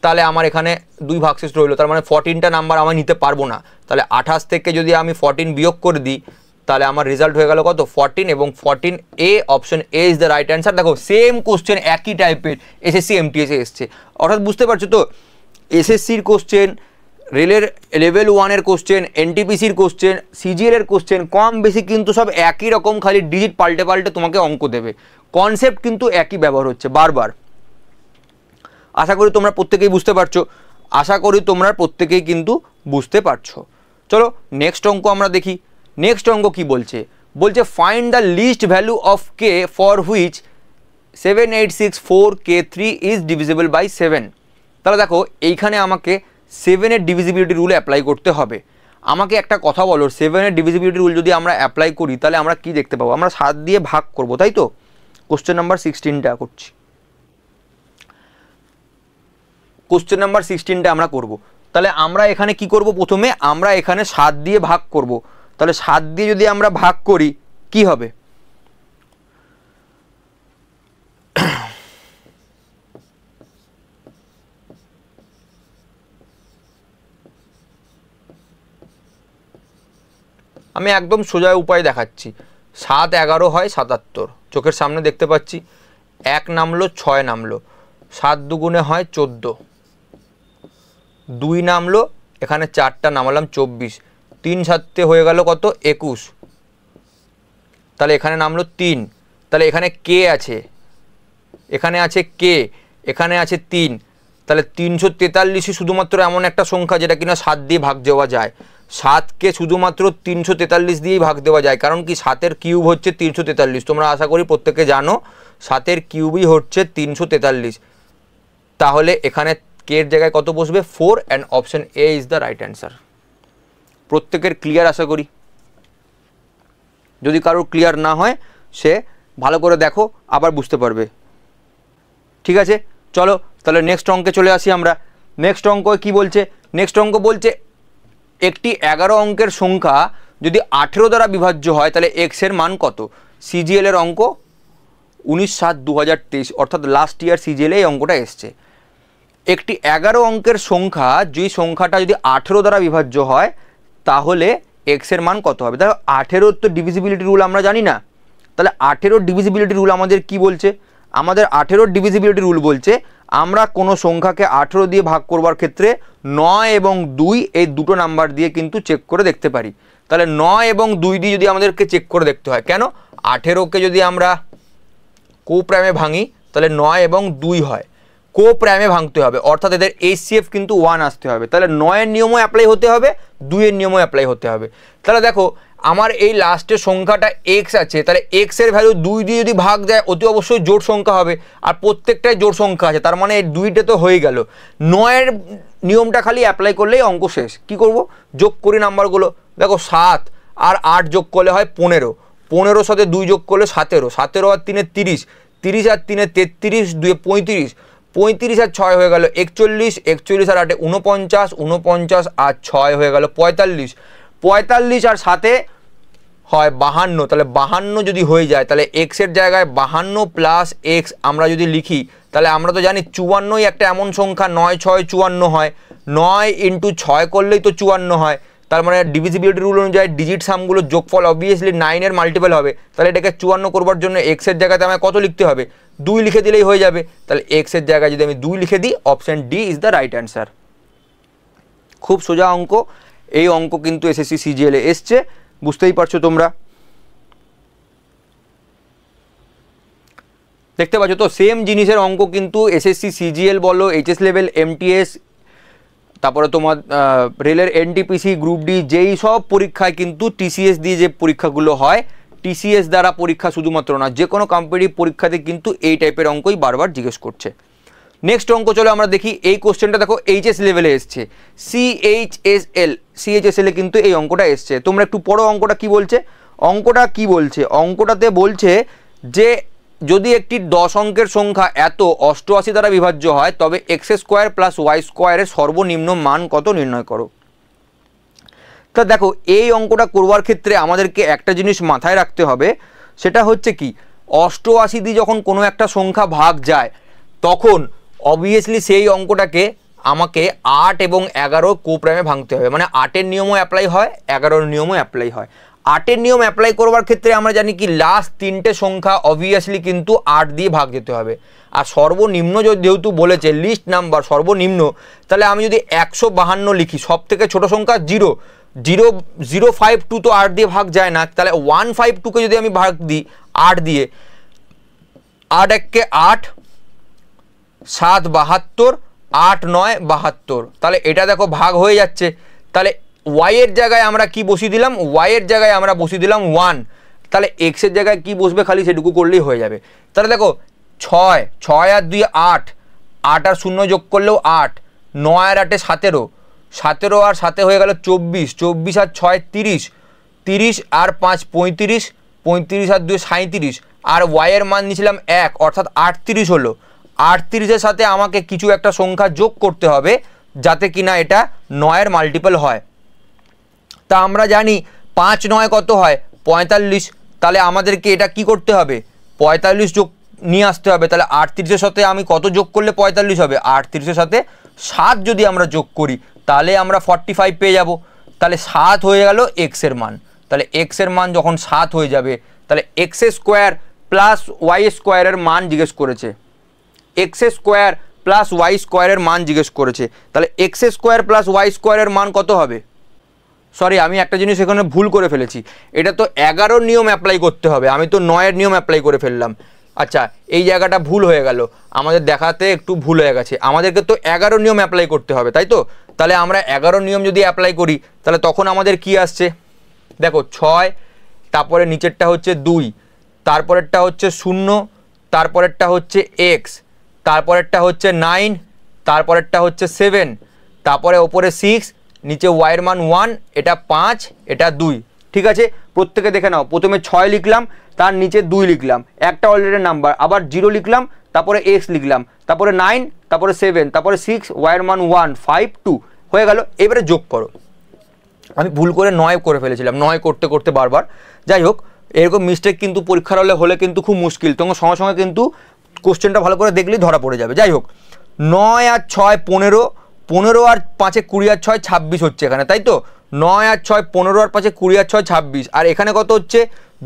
তাহলে আমার এখানে 2 ভাগশেষ রইলো, তার মানে 14টা নাম্বার আমি নিতে পারবো না। তাহলে 28 থেকে যদি আমি 14 বিয়োগ করে দিই, তাহলে আমার রেজাল্ট হয়ে গেল কত? 14, এবং 14 এ, option A is the right answer. দেখো সেম কোশ্চেন একই টাইপের এসএসসি এমটিএসে এসছে, অর্থাৎ বুঝতে পারছো তো এসএসসির কোশ্চেন, রেলের লেভেল 1-এর কোশ্চেন, এনটিপিসির কোশ্চেন, সিজিএলের কোশ্চেন কম বেশি কিন্তু সব একই রকম, খালি ডিজিট পাল্টে পাল্টে তোমাকে অঙ্ক দেবে, কনসেপ্ট কিন্তু একই ব্যবহার হচ্ছে বারবার। আশা করি তোমরা প্রত্যেকেই বুঝতে পারছো, বুঝতে পারছো। চলো নেক্সট অঙ্ক আমরা দেখি। নেক্সট অঙ্ক কি বলছে? বলছে find the least value of k for which 7864k3 is divisible by 7। তাহলে দেখো এইখানে আমাকে 7-এর ডিভিজিবিলিটি রুল অ্যাপ্লাই করতে হবে। আমাকে একটা কথা বলো, 7-এর ডিভিজিবিলিটি রুল যদি আমরা অ্যাপ্লাই করি তাহলে আমরা কি দেখতে পাবো? আমরা 7 দিয়ে ভাগ করব, তাই তো? কোশ্চেন নাম্বার 16টা করছি, কোশ্চেন নাম্বার 16টা আমরা করব। তাহলে আমরা এখানে কি করব? প্রথমে আমরা এখানে 7 দিয়ে ভাগ করব। তাহলে 7 দিয়ে যদি আমরা ভাগ করি কি হবে? আমি একদম সোজা উপায় দেখাচ্ছি। 7 11 হয় 77, চোখের সামনে দেখতে পাচ্ছি। 1 নামলো, 6 নামলো, 7 2 হয় 14, 2 নামলো, এখানে 4টা নামালাম 24, 3 7 হয়ে গেল কত? 21। তাহলে এখানে নামলো 3, তাহলে এখানে কে আছে, এখানে আছে কে, এখানে আছে 3, তাহলে 343 শুধুমাত্র এমন একটা সংখ্যা যেটা কিনা 7 দিয়ে ভাগ দেওয়া যায়। 7কে শুধুমাত্র 343 দিয়েই ভাগ দেওয়া যায়, কারণ কি 7-এর কিউব হচ্ছে 343। তোমরা আশা করি প্রত্যেকে জানো 7-এর কিউবই হচ্ছে 343। তাহলে এখানে কে এর জায়গায় কত বসবে? 4, and option A is the right answer. প্রত্যেকের ক্লিয়ার আশা করি। যদি কারোর ক্লিয়ার না হয় সে ভালো করে দেখো, আবার বুঝতে পারবে। ঠিক আছে, চলো তাহলে নেক্সট অঙ্কে চলে আসি আমরা। নেক্সট অঙ্ক কি বলছে? নেক্সট অঙ্ক বলছে একটি 11 অঙ্কের সংখ্যা যদি 18 দ্বারা বিভাজ্য হয় তাহলে এক্স এর মান কত? সিজিএল এর অঙ্ক 19/7/2023, অর্থাৎ লাস্ট ইয়ার সিজিএল এই অঙ্কটা এসছে। একটি 11 অঙ্কের সংখ্যা যেই সংখ্যাটা যদি 18 দ্বারা বিভাজ্য হয় তাহলে এক্স এর মান কত হবে? দেখো 18 তো ডিভিজিবিলিটি রুল আমরা জানি না, তাহলে 18 ডিভিজিবিলিটি রুল আমাদের কি বলছে? আমাদের 18 ডিভিজিবিলিটি রুল বলছে আমরা কোনো সংখ্যাকে 18 দিয়ে ভাগ করবার ক্ষেত্রে 9 এবং 2 এই দুটো নাম্বার দিয়ে কিন্তু চেক করে দেখতে পারি। তাহলে 9 এবং 2 দিয়ে যদি আমাদেরকে চেক করে দেখতে হয়, কেন? 18কে যদি আমরা কোপ্রাইমে ভাঙি তাহলে 9 এবং 2 হয়, কোপ্রাইমে ভাঙতে হবে, অর্থাৎ এদের এইচসিএফ কিন্তু 1 আসতে হবে। তাহলে 9 এর নিয়মও অ্যাপ্লাই হতে হবে, 2 এর নিয়মও অ্যাপ্লাই হতে হবে। তাহলে দেখো আমার এই লাস্টের সংখ্যাটা এক্স আছে, তাহলে এক্স এর ভ্যালু 2 দিয়ে যদি ভাগ যায় অতি অবশ্যই জোড় সংখ্যা হবে, আর প্রত্যেকটাই জোড় সংখ্যা আছে, তার মানে এই 2টা তো হয়ে গেল। 9 এর নিয়মটা খালি অ্যাপ্লাই করলেই অঙ্ক শেষ। কি করব? যোগ করি নাম্বারগুলো। দেখো 7 আর 8 যোগ করলে হয় 15, 15 সাথে 2 যোগ করলে 17, 17 আর 3 30, 30 আর 3 33, 2 35, 35 আর 6 হয়ে গেল 41, 41 আর 8 49, 49 আর 6 হয়ে গেল 45, 45 আর 7 হয় 52। তাহলে 52 যদি হয়ে যায় তাহলে এক্স এর জায়গায় 52 প্লাস এক্স আমরা যদি লিখি তাহলে আমরা তো জানি 54ই একটা এমন সংখ্যা, 9 6 54 হয়, 9 ইন্টু 6 করলেই তো 54 হয়। তার মানে ডিভিজিবিলিটি রুল অনুযায়ী ডিজিট সামগুলো যোগফল অবভিয়াসলি 9 এর মাল্টিপল হবে। তাহলে এটাকে 54 করবার জন্য এক্স এর জায়গাতে আমায় কত লিখতে হবে? 2 লিখে দিলেই হয়ে যাবে। তাহলে এক্স এর জায়গায় যদি আমি 2 লিখে দিই, option D is the right answer. খুব সোজা অঙ্ক, এই অঙ্ক কিন্তু এসএসসি সিজিএল এ এসছে, বুঝতেই পারছো তোমরা। দেখতে পাচ্ছ তো সেম জিনিসের অঙ্ক কিন্তু এসএসসি সিজিএল বলো, এইচএস লেভেল, এমটিএস, তারপরে তোমার রেলের এনটিপিসি, গ্রুপ ডি, যেই সব পরীক্ষায় কিন্তু টিসিএস দিয়ে যে পরীক্ষাগুলো হয়, টিসিএস দ্বারা পরীক্ষা শুধুমাত্র না, যে কোনো কম্পিটিটিভ পরীক্ষাতে কিন্তু এই টাইপের অঙ্কই বারবার জিজ্ঞেস করছে। নেক্সট অঙ্ক চলো আমরা দেখি। এই কোশ্চেনটা দেখো এইচএস লেভেলে এসছে, সিএইচএসএল এ কিন্তু এই অঙ্কটা এসছে। তোমরা একটু পড়ো অঙ্কটা কি বলছে। অঙ্কটা কি বলছে? অঙ্কটাতে বলছে যে যদি একটি 10 অঙ্কের সংখ্যা এত 88 দ্বারা বিভাজ্য হয় তবে এক্স স্কোয়ার প্লাস ওয়াই স্কোয়ারের সর্বনিম্ন মান কত নির্ণয় করো। তা দেখো এই অঙ্কটা করবার ক্ষেত্রে আমাদেরকে একটা জিনিস মাথায় রাখতে হবে, সেটা হচ্ছে কি 88 দিয়ে যখন কোনো একটা সংখ্যা ভাগ যায় তখন অবভিয়াসলি সেই অঙ্কটাকে আমাকে 8 এবং 11 কোপ্রাইমে ভাঙতে হবে, মানে 8-এর নিয়মও অ্যাপ্লাই হয়, 11-এর নিয়মও অ্যাপ্লাই হয়। 8-এর নিয়ম অ্যাপ্লাই করবার ক্ষেত্রে আমরা জানি কি লাস্ট 3টে সংখ্যা অবভিয়াসলি কিন্তু 8 দিয়ে ভাগ যেতে হবে, আর সর্বনিম্ন যেহেতু বলেছে লিস্ট নাম্বার সর্বনিম্ন, তাহলে আমি যদি 152 লিখি, সব থেকে ছোট সংখ্যা 0, 052 তো 8 দিয়ে ভাগ যায় না, তাহলে 152কে যদি আমি ভাগ দিই 8 দিয়ে, 8 1 8, 7 72, 8 9 72, তাহলে এটা দেখো ভাগ হয়ে যাচ্ছে। তাহলে ওয়াই এর জায়গায় আমরা কি বসিয়ে দিলাম? ওয়াই এর জায়গায় আমরা বসিয়ে দিলাম 1, তাহলে এক্স এর জায়গায় কি বসবে? খালি সেটুকু করলেই হয়ে যাবে। তাহলে দেখো 6, 6 আর 2 8, 8 আর 0 যোগ করলেও 8, 9 আর 8 17, 17 আর 7 হয়ে গেল 24, 24 আর 6 30, 30 আর 5 35, 35 আর 2 37, আর ওয়াই এর মান নিয়েছিলাম 1, অর্থাৎ 38 হলো। 38-এর সাথে আমাকে কিছু একটা সংখ্যা যোগ করতে হবে যাতে কিনা এটা 9-এর মাল্টিপল হয়। তা আমরা জানি 5 9 কত হয়? 45, তাহলে আমাদেরকে এটা কি করতে হবে? 45 যোগ নিয়ে আসতে হবে। তাহলে 38-এর সাথে আমি কত যোগ করলে 45 হবে? 38-এর সাথে 7 যদি আমরা যোগ করি তাহলে আমরা 45 পেয়ে যাব। তাহলে 7 হয়ে গেল এক্স এর মান। তাহলে এক্স এর মান যখন 7 হয়ে যাবে তাহলে এক্স স্কোয়ার প্লাস ওয়াই স্কোয়ারের মান জিজ্ঞেস করেছে, এক্স স্কোয়ার প্লাস ওয়াই স্কোয়ারের মান জিজ্ঞেস করেছে। তাহলে এক্স স্কোয়ার প্লাস ওয়াই স্কোয়ারের মান কত হবে? সরি, আমি একটা জিনিস এখানে ভুল করে ফেলেছি, এটা তো 11-র নিয়ম অ্যাপ্লাই করতে হবে, আমি তো 9-এর নিয়ম অ্যাপ্লাই করে ফেললাম। আচ্ছা, এই জায়গাটা ভুল হয়ে গেল, আমাদের দেখাতে একটু ভুল হয়ে গেছে, আমাদেরকে তো 11 নিয়ম অ্যাপ্লাই করতে হবে, তাই তো? তাহলে আমরা 11 নিয়ম যদি অ্যাপ্লাই করি তাহলে তখন আমাদের কি আসছে? দেখো 6, তারপরে নিচেরটা হচ্ছে 2, তারপরেরটা হচ্ছে 0, তারপরেরটা হচ্ছে এক্স, তারপরেরটা হচ্ছে 9, তারপরেরটা হচ্ছে 7, তারপরে ওপরে 6, নিচে ওয়াইয়ের মান 1, এটা 5, এটা 2। ঠিক আছে, প্রত্যেকে দেখে নাও। প্রথমে 6 লিখলাম, তার নিচে 2 লিখলাম, একটা অলরেডি নাম্বার, আবার 0 লিখলাম, তারপরে এক্স লিখলাম, তারপরে 9, তারপরে 7, তারপরে 6, ওয়াইয়ের মান 1 5 2 হয়ে গেল। এবারে যোগ করো, আমি ভুল করে 9 করে ফেলেছিলাম, 9 করতে করতে বারবার। যাই হোক, এরকম মিস্টেক কিন্তু পরীক্ষার হলে কিন্তু খুব মুশকিল, তোমার সঙ্গে সঙ্গে কিন্তু কোশ্চেনটা ভালো করে দেখলেই ধরা পড়ে যাবে। যাই হোক, 9 আর 6 15, 15 আর 5 20 আর 6 26 হচ্ছে এখানে, তাই তো? 9 আর 6 15 আর 5 20 আর 6 26, আর এখানে কত হচ্ছে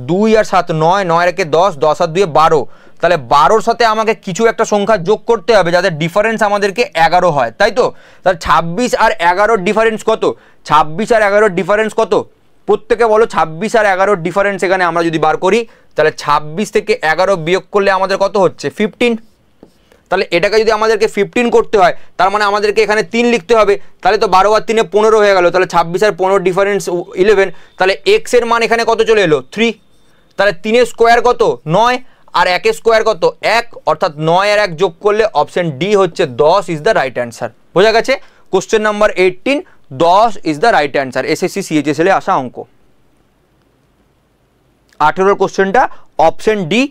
2 আর 7 9, 9 আর 1 10, 10 আর 2 12। তাহলে 12-র সাথে আমাকে কিছু একটা সংখ্যা যোগ করতে হবে যাদের ডিফারেন্স আমাদেরকে 11 হয়, তাই তো? তাহলে 26 আর 11-র ডিফারেন্স কত? 26 আর 11-র ডিফারেন্স কত? প্রত্যেকে বলো। 26 আর 11-র ডিফারেন্স এখানে আমরা যদি বার করি, তাহলে 26 থেকে 11 বিয়োগ করলে আমাদের কত হচ্ছে? 15। তাহলে এটাকে যদি আমাদেরকে 15 করতে হয়, তার মানে আমাদেরকে এখানে 3 লিখতে হবে। তাহলে তো 12 আর 3 15 হয়ে গেল। তাহলে 26 আর 15 ডিফারেন্স 11। তাহলে এক্স এর মান এখানে কত চলে এলো? 3। তাহলে 3 স্কোয়ার কত? 9, আর 1 স্কোয়ার কত? 1, অর্থাৎ 9 আর 1 যোগ করলে অপশন ডি হচ্ছে 10 ইজ দ্য রাইট অ্যান্সার। বোঝা গেছে? Question number 18, 10 is the right answer. SSC CHSL এ আসা অঙ্ক। 18-র কোশ্চেনটা অপশন ডি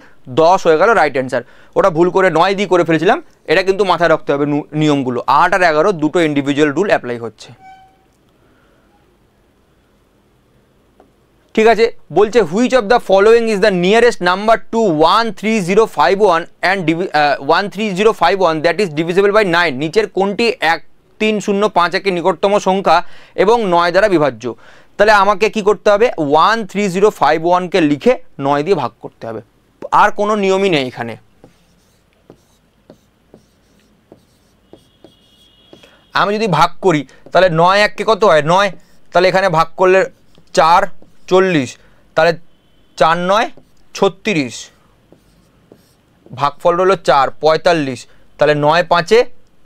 10 হয়ে গেল রাইট অ্যান্সার। ওটা ভুল করে 9 দিয়ে করে ফেলেছিলাম, এটা কিন্তু মাথায় রাখতে হবে নিয়মগুলো। 8 আর 11 দুটো ইন্ডিভিজুয়াল রুল অ্যাপ্লাই হচ্ছে। ঠিক আছে, বলছে which of the following is the nearest number to 13051 and 13051 that is divisible by 9। নিচের কোনটি 13051 নিকটতম সংখ্যা এবং 9 দ্বারা বিভাজ্য? তাহলে আমাকে কি করতে হবে? 13051-কে লিখে 9 দিয়ে ভাগ করতে হবে, আর কোনো নিয়মই নেই এখানে। আমি যদি ভাগ করি তাহলে 9 1-কে কত হয়? 9। তাহলে এখানে ভাগ করলে 4 40, তাহলে 4 9 36, ভাগফল হলো 4 45, তাহলে 9 5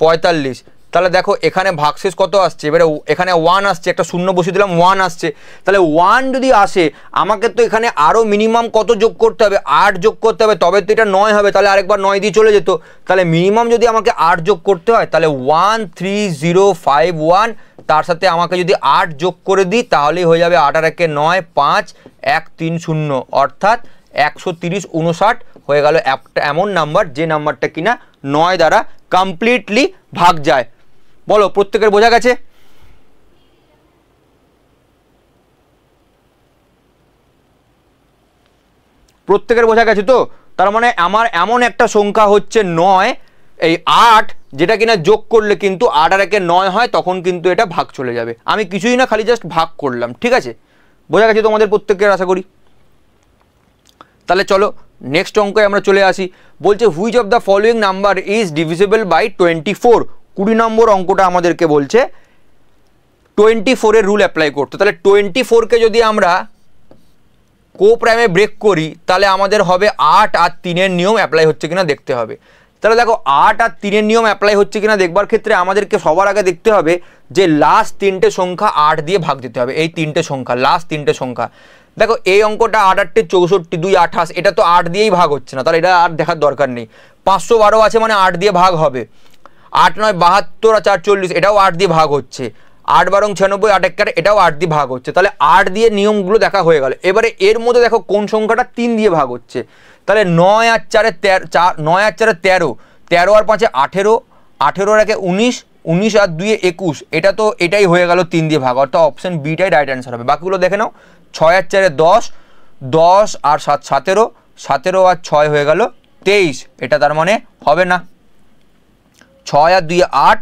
45। তাহলে দেখো এখানে ভাগশেষ কত আসছে? এবারে এখানে 1 আসছে, একটা শূন্য বসিয়ে দিলাম, 1 আসছে। তাহলে 1 যদি আসে, আমাকে তো এখানে আরও মিনিমাম কত যোগ করতে হবে? 8 যোগ করতে হবে, তবে তো এটা 9 হবে। তাহলে আরেকবার 9 দিয়ে চলে যেত। তাহলে মিনিমাম যদি আমাকে 8 যোগ করতে হয়, তাহলে 13051, তার সাথে আমাকে যদি 8 যোগ করে দিই, তাহলেই হয়ে যাবে 8 আর 1 9 5 1 3 0, অর্থাৎ 130 59 হয়ে গেল একটা এমন নাম্বার যে নাম্বারটা কিনা 9 দ্বারা কমপ্লিটলি ভাগ যায়। বলো, প্রত্যেকের বোঝা গেছে? প্রত্যেকের বোঝা গেছে তো? তার মানে আমার এমন একটা সংখ্যা হচ্ছে 9, এই 8, যেটা কিনা যোগ করলে কিন্তু 8 আর 1 9 হয়, তখন কিন্তু এটা ভাগ চলে যাবে। আমি কিছুই না, খালি জাস্ট ভাগ করলাম। ঠিক আছে, বোঝা গেছে তোমাদের প্রত্যেকের, আশা করি। তাহলে চলো নেক্সট অঙ্কে আমরা চলে আসি। বলছে which of the following number is divisible by 24। 20 নম্বর অঙ্কটা আমাদেরকে বলছে 24-এর রুল অ্যাপ্লাই করতে। তাহলে 24-কে যদি আমরা কোপ্রাইমে ব্রেক করি, তাহলে আমাদের হবে 8 আর 3-এর নিয়ম অ্যাপ্লাই হচ্ছে কিনা দেখতে হবে। তাহলে দেখো 8 আর 3-এর নিয়ম অ্যাপ্লাই হচ্ছে কিনা দেখবার ক্ষেত্রে আমাদেরকে সবার আগে দেখতে হবে যে লাস্ট 3টে সংখ্যা 8 দিয়ে ভাগ দিতে হবে। এই 3টে সংখ্যা, লাস্ট 3টে সংখ্যা। দেখো এই অঙ্কটা 8 8 64, 2 28, এটা তো 8 দিয়েই ভাগ হচ্ছে না, তাহলে এটা আর দেখার দরকার নেই। 512 আছে মানে 8 দিয়ে ভাগ হবে। 8 9 72 আর 4 40, এটাও 8 দিয়ে ভাগ হচ্ছে। 8 12 96, 8 1 এটাও 8 দিয়ে ভাগ হচ্ছে। তাহলে 8 দিয়ে নিয়মগুলো দেখা হয়ে গেল। এবারে এর মধ্যে দেখো কোন সংখ্যাটা 3 দিয়ে ভাগ হচ্ছে। তাহলে 9 আর 4 9 আর 4 13, 13 আর 5 18, 18 আর 1 19, 19 আর 2 21, এটা তো এটাই হয়ে গেল 3 দিয়ে ভাগ, অর্থাৎ অপশন বিটাই রাইট অ্যান্সার হবে। বাকিগুলো দেখে নাও। 6 আর 4 10, 10 আর 7 17, 17 আর 6 হয়ে গেল 23, এটা তার মানে হবে না। 6 আর 2 8,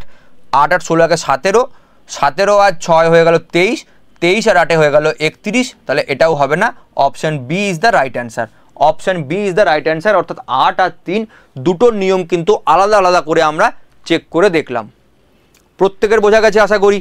8 আর 16 17, 17 আর 6 হয়ে গেল 23, 23 আর 8 হয়ে গেল 31, তাহলে এটাও হবে না। Option B is the right answer. Option B is the right answer, অর্থাৎ 8 আর 3 দুটো নিয়ম কিন্তু আলাদা আলাদা করে আমরা চেক করে দেখলাম। প্রত্যেকের বোঝা গেছে আশা করি।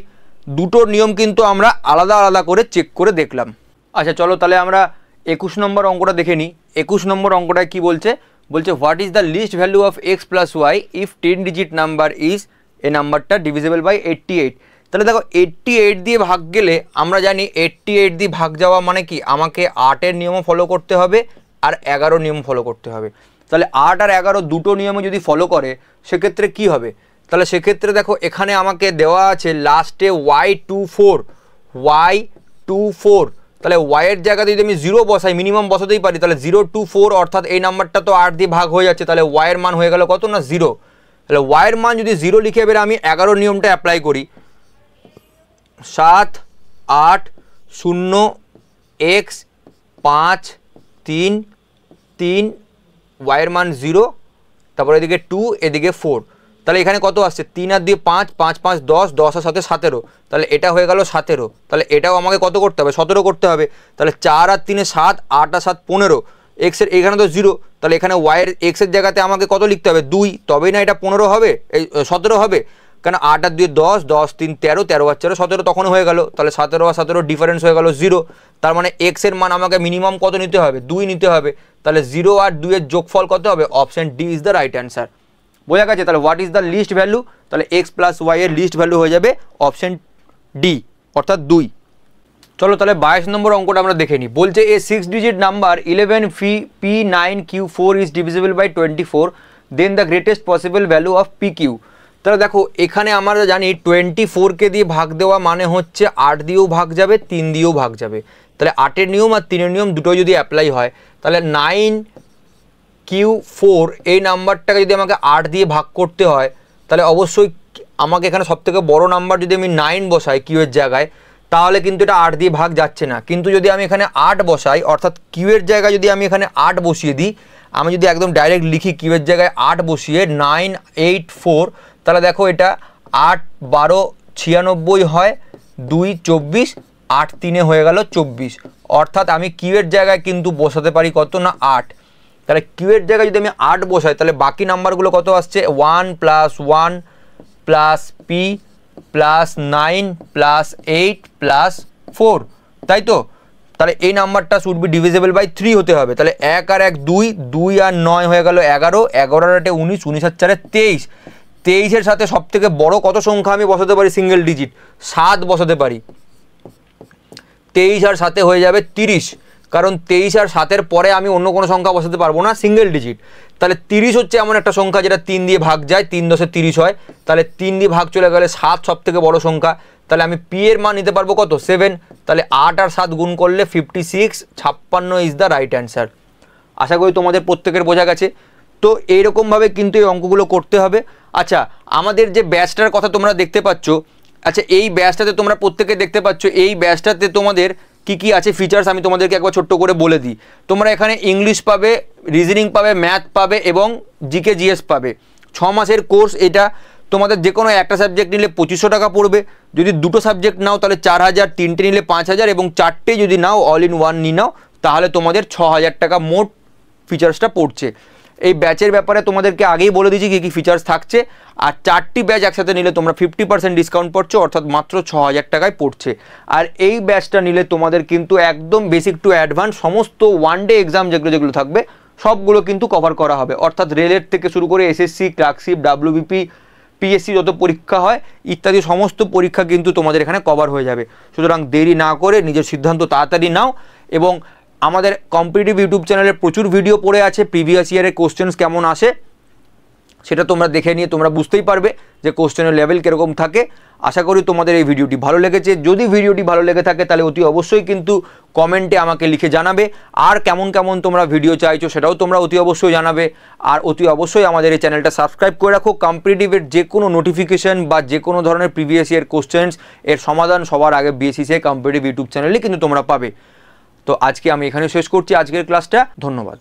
দুটো নিয়ম কিন্তু আমরা আলাদা আলাদা করে চেক করে দেখলাম। আচ্ছা চলো তাহলে আমরা 21 নম্বর অঙ্কটা দেখে নিই। 21 নম্বর অঙ্কটায় কি বলছে? বলছে what is the least value of X plus Y if 10 digit number is, a নাম্বারটা ডিভিজিবল বাই 88। তাহলে দেখো 88 দিয়ে ভাগ গেলে আমরা জানি 88 দিয়ে ভাগ যাওয়া মানে কি, আমাকে 8-এর নিয়মও ফলো করতে হবে আর 11 নিয়ম ফলো করতে হবে। তাহলে 8 আর 11 দুটো নিয়মে যদি ফলো করে সেক্ষেত্রে কি হবে? তাহলে সেক্ষেত্রে দেখো এখানে আমাকে দেওয়া আছে লাস্টে y24, তাহলে ওয়াইয়ের জায়গাতে যদি আমি 0 বসাই, মিনিমাম বসাতেই পারি, তাহলে 024, অর্থাৎ এই নাম্বারটা তো 8 দিয়ে ভাগ হয়ে যাচ্ছে, তাহলে ওয়াইয়ের মান হয়ে গেল কত না 0। তাহলে ওয়াইয়ের মান যদি 0 লিখে এবারে আমি 11 নিয়মটা অ্যাপ্লাই করি, 7 8 0 x 5 3 3 y এর মান 0, তারপর এদিকে 2 এদিকে 4, তাহলে এখানে কত আসছে 3 আর 2 5, 5 5 10, 10 আর সাথে 17, তাহলে এটা হয়ে গেল 17, তাহলে এটাও আমাকে কত করতে হবে 17 করতে হবে, তাহলে 4 আর 3 7, 8 আর 7 15, x এর এখানে তো 0, তাহলে এখানে y এর x এর জায়গাতে আমাকে কত লিখতে হবে 2, তবেই না এটা 15 হবে, এই 17 হবে, কারণ 8 আর 2 10, 10 3 13, 13 আর 4 17, তখন হয়ে গেল, তাহলে 17 আর 17 ডিফারেন্স হয়ে গেল 0, তার মানে x এর মান আমাকে মিনিমাম কত নিতে হবে 2 নিতে হবে, তাহলে 0 আর 2 এর যোগফল কত হবে, option D is the right answer. বোঝা গেছে? তাহলে what is the least value, তাহলে x প্লাস ওয়াই এর লিস্ট ভ্যালু হয়ে যাবে অপশন ডি অর্থাৎ 2। চলো তাহলে 22 নম্বর অঙ্কটা আমরা দেখে নিই। বলছে a 6 digit number 11 P9Q4 is divisible by 24, then the greatest possible value of PQ। তাহলে দেখো এখানে আমরা জানি 24কে দিয়ে ভাগ দেওয়া মানে হচ্ছে 8 দিয়েও ভাগ যাবে, 3 দিয়েও ভাগ যাবে, তাহলে 8-এর নিয়ম আর 3-এর নিয়ম দুটোই যদি অ্যাপ্লাই হয়, তাহলে 9Q4 এই নাম্বারটাকে যদি আমাকে 8 দিয়ে ভাগ করতে হয়, তাহলে অবশ্যই আমাকে এখানে সবথেকে বড় নাম্বার যদি আমি 9 বসাই কিউ এর জায়গায়, তাহলে কিন্তু এটা 8 দিয়ে ভাগ যাচ্ছে না, কিন্তু যদি আমি এখানে 8 বসাই, অর্থাৎ কিউ এর জায়গায় যদি আমি এখানে 8 বসিয়ে দিই, আমি যদি একদম ডাইরেক্ট লিখি কিউ এর জায়গায় 8 বসিয়ে 984, তাহলে দেখো এটা 8 12 96 হয়, 2 24, 8 3 হয়ে গেল 24, অর্থাৎ আমি কিউ এর জায়গায় কিন্তু বসাতে পারি কত না 8, তাহলে কিউ এর জায়গায় যদি আমি 8 বসাই, তাহলে বাকি নাম্বারগুলো কত আসছে 1 + 1 + p + 9 + 8 + 4, তাই তো? তাহলে এই নাম্বারটা শুড বি ডিভিজিবল বাই 3 হতে হবে, তাহলে 1 আর 1 2, 2 আর 9 হয়ে গেল 11, 11 আর 8 19, 19 আর 4 23, 23-এর সাথে সব থেকে বড় কত সংখ্যা আমি বসাতে পারি সিঙ্গেল ডিজিট 7 বসাতে পারি, 23 আর 7 হয়ে যাবে 30, কারণ 23 আর 7-এর পরে আমি অন্য কোনো সংখ্যা বসাতে পারবো না সিঙ্গেল ডিজিট, তাহলে 30 হচ্ছে এমন একটা সংখ্যা যেটা 3 দিয়ে ভাগ যায়, 3 10 30 হয়, তাহলে 3 দিয়ে ভাগ চলে গেলে 7 সব থেকে বড় সংখ্যা, তাহলে আমি পি এর মান নিতে পারবো কত 7, তাহলে 8 আর 7 গুণ করলে 56, 56 ইজ দ্য রাইট অ্যান্সার। আশা করি তোমাদের প্রত্যেকের বোঝা গেছে। তো এইরকমভাবে কিন্তু এই অঙ্কগুলো করতে হবে। আচ্ছা, আমাদের যে ব্যাচটার কথা তোমরা দেখতে পাচ্ছ, আচ্ছা এই ব্যাচটাতে তোমরা প্রত্যেকে দেখতে পাচ্ছ, এই ব্যাচটাতে তোমাদের কি কি আছে ফিচার্স আমি তোমাদেরকে একবার ছোট্ট করে বলে দিই। তোমরা এখানে ইংলিশ পাবে, রিজনিং পাবে, ম্যাথ পাবে এবং জিকে জিএস পাবে। 6 মাসের কোর্স এটা। তোমাদের যে কোনো একটা সাবজেক্ট নিলে 2500 টাকা পড়বে, যদি দুটো সাবজেক্ট নাও তাহলে 4000, 3টে নিলে 5000 এবং 4টে যদি নাও অল ইন ওয়ান নিয়ে নাও তাহলে তোমাদের 6000 টাকা মোট ফিচার্সটা পড়ছে। এই ব্যাচের ব্যাপারে তোমাদেরকে আগেই বলে দিয়েছি কী কী ফিচার্স থাকছে, আর 4টি ব্যাচ একসাথে নিলে তোমরা 50% ডিসকাউন্ট পাচ্ছ, অর্থাৎ মাত্র 6000 টাকায় পড়ছে। আর এই ব্যাচটা নিলে তোমাদের কিন্তু একদম বেসিক টু অ্যাডভান্স সমস্ত ওয়ান ডে এক্সাম যেগুলো থাকবে সবগুলো কিন্তু কভার করা হবে, অর্থাৎ রেলের থেকে শুরু করে এসএসসি, ক্লার্কশিপ, ডাব্লিউবিপি, পিএসসি যত পরীক্ষা হয় ইত্যাদি সমস্ত পরীক্ষা কিন্তু তোমাদের এখানে কভার হয়ে যাবে। সুতরাং দেরি না করে নিজের সিদ্ধান্ত তাড়াতাড়ি নাও, এবং আমাদের কম্পিটিটিভ ইউটিউব চ্যানেলে প্রচুর ভিডিও পড়ে আছে, প্রিভিয়াস ইয়ারের কোশ্চেন্স কেমন আসে সেটা তোমরা দেখে নিয়ে তোমরা বুঝতেই পারবে যে কোশ্চেনের লেভেল কীরকম থাকে। আশা করি তোমাদের এই ভিডিওটি ভালো লেগেছে। যদি ভিডিওটি ভালো লেগে থাকে তাহলে অতি অবশ্যই কিন্তু কমেন্টে আমাকে লিখে জানাবে, আর কেমন কেমন তোমরা ভিডিও চাইছো সেটাও তোমরা অতি অবশ্যই জানাবে। আর অতি অবশ্যই আমাদের এই চ্যানেলটা সাবস্ক্রাইব করে রাখো। কম্পিটিটিভের যে কোনো নোটিফিকেশন বা যে কোনো ধরনের প্রিভিয়াস ইয়ার কোশ্চেন্স এর সমাধান সবার আগে বিএসসিসিআই কম্পিটিটিভ ইউটিউব চ্যানেলে কিন্তু তোমরা পাবে। তো আজকে আমি এখানে শেষ করছি আজকের ক্লাসটা। ধন্যবাদ।